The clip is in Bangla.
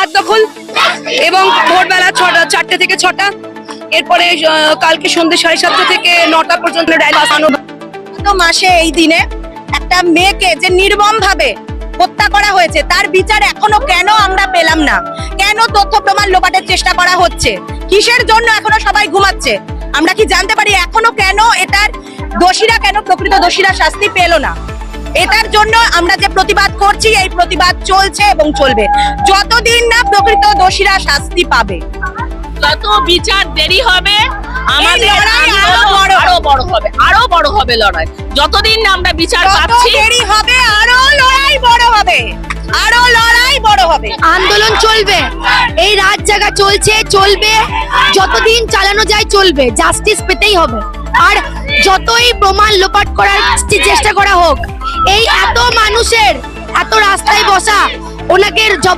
জবরদখল এবং ভোরবেলা 4টে থেকে 6টা, এরপরে কালকে সন্ধ্যে 7:30 থেকে 9টা পর্যন্ত মাসে এই দিনে একটা মেয়েকে যে নির্মম ভাবে হত্যা করা হয়েছে তার বিচার এখনো কেন আমরা পেলাম না? কেন তথ্য প্রমাণ লোপাটের চেষ্টা করা হচ্ছে? কিসের জন্য এখনো সবাই ঘুমাচ্ছে? আমরা কি জানতে পারি এখনো কেন এটার দোষীরা, কেন প্রকৃত দোষীরা শাস্তি পেল না? এটার জন্য আমরা যে প্রতিবাদ করছি, এই প্রতিবাদ চলছে এবং চলবে যতদিন না প্রকৃত দোষীরা শাস্তি পাবে। যত বিচার দেরি হবে আমাদের লড়াই আরো বড় হবে লড়াই। যতদিন না আমরা বিচার পাচ্ছি দেরি হবে, আরো লড়াই বড় হবে, আরো লড়াই বড় হবে। আন্দোলন চলবে, এই রাত জাগা চলছে, চলবে, যতদিন চালানো যায় চলবে। জাস্টিস পেতেই হবে। আর যতই প্রমাণ লোপাট করার চেষ্টা করা হোক, এই এত মানুষের এত রাস্তায় বসা, ওনাকে জবাব